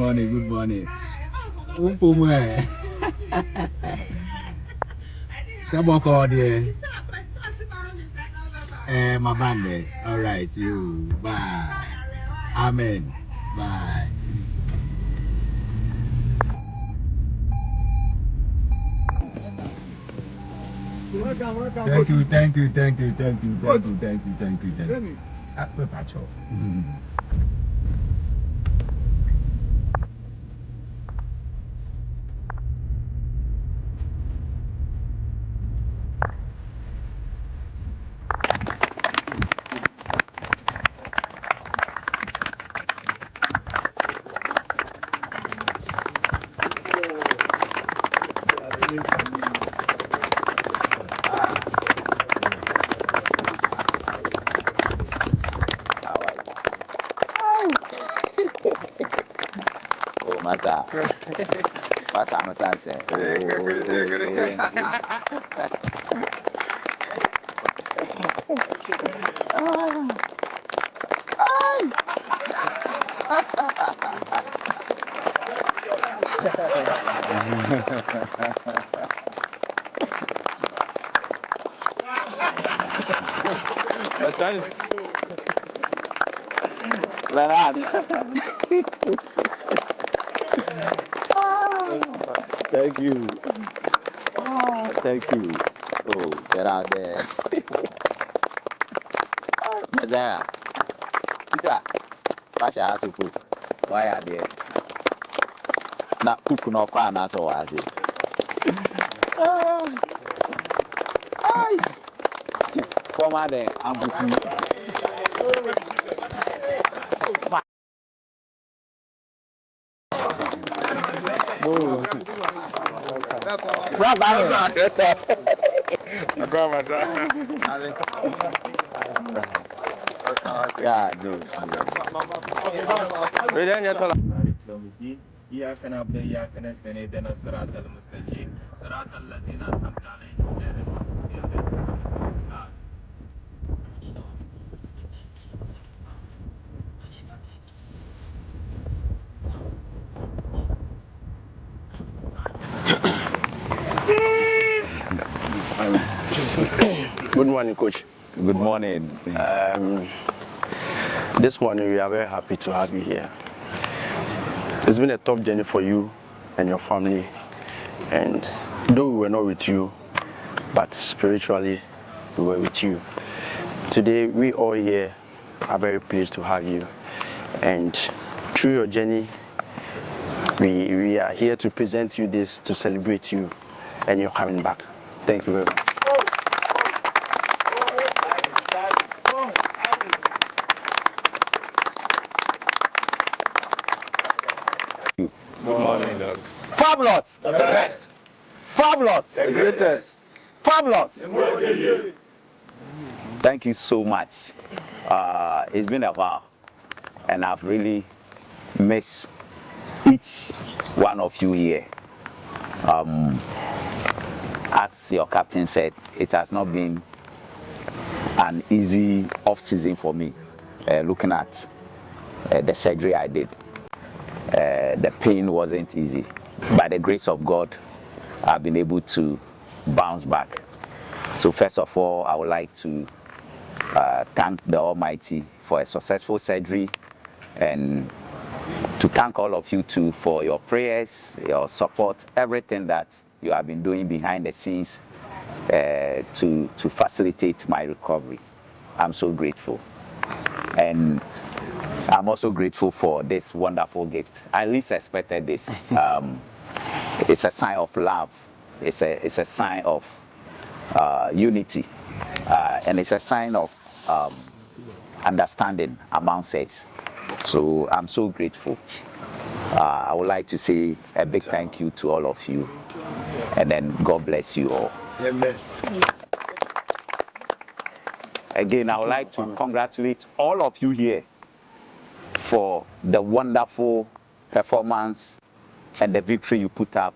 morning, good morning. Umpume. Saboko dear. My band. All right, you. Bye. Amen. Bye. Thank you. Masa Asante. Thank you. Thank you. Oh, get out there. There. Peter, what's your house food? Why are they? Not cook no pan at all, as it. Former there, I'm cooking. Yeah, no. إياك نعبد وإياك نستعين اهدنا الصراط المستقيم صراط الذين أنعمت عليهم غير المغضوب عليهم. Good morning, Coach. Good morning. This morning we are very happy to have you here. It's been a tough journey for you and your family, and though we were not with you, but spiritually we were with you. Today we all here are very pleased to have you, and through your journey we are here to present you this to celebrate you and your coming back. Thank you very much. Good morning, Doc. Fabulous! The best! Fabulous! The greatest! Fabulous! Thank you so much. It's been a while, and I've really missed each one of you here. As your captain said, it has not been an easy off-season for me, looking at the surgery I did. The pain wasn't easy. By the grace of God, I've been able to bounce back. So first of all, I would like to thank the Almighty for a successful surgery, and to thank all of you too for your prayers, your support, everything that you have been doing behind the scenes to facilitate my recovery. I'm so grateful. And I'm also grateful for this wonderful gift. I least expected this. It's a sign of love. It's a sign of unity, and it's a sign of understanding amongst us. So I'm so grateful. I would like to say a big thank you to all of you, and then God bless you all. Amen. Again, I would like to congratulate all of you here for the wonderful performance and the victory you put up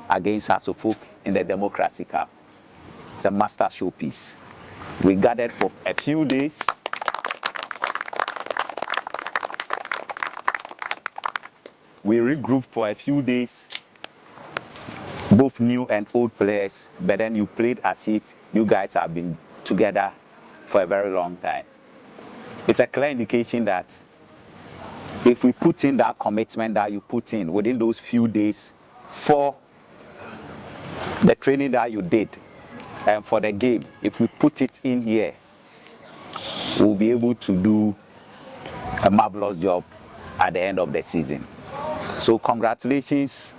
against Hasofok in the Democracy Cup. It's a master showpiece. We gathered for a few days. we regrouped for a few days, both new and old players, but then you played as if you guys have been together for a very long time. It's a clear indication that if we put in that commitment that you put in within those few days for the training that you did and for the game, if we put it in here, we'll be able to do a marvelous job at the end of the season. So congratulations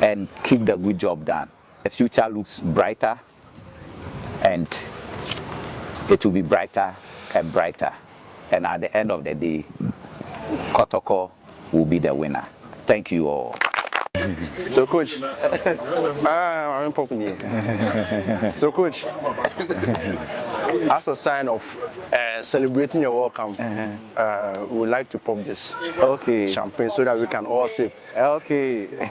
and keep the good job done. The future looks brighter and it will be brighter and brighter. And at the end of the day, Kotoko will be the winner. Thank you all. So coach, I'm popping here. So coach, as a sign of celebrating your welcome, we would like to pop this champagne so that we can all sip. Okay.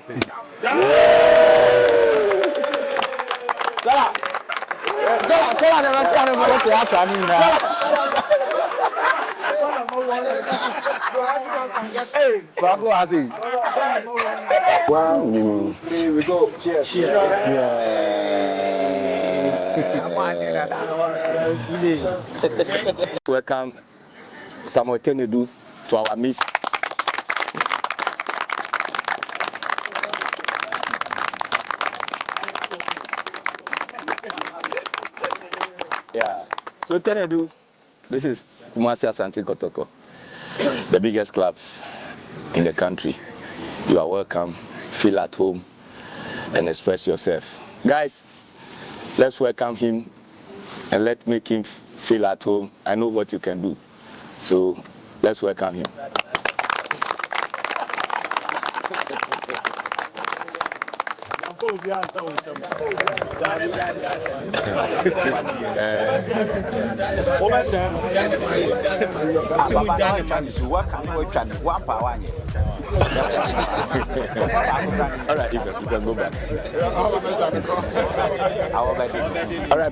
Wow. Here we go. Cheers. Welcome Samuel Tenedu to our midst. Yeah. So Tenedu, this is Kumasi Asante Kotoko, the biggest club in the country. You are welcome. Feel at home and express yourself. Guys, let's welcome him and let's make him feel at home. I know what you can do. So let's welcome him. All right, you can go back. All right.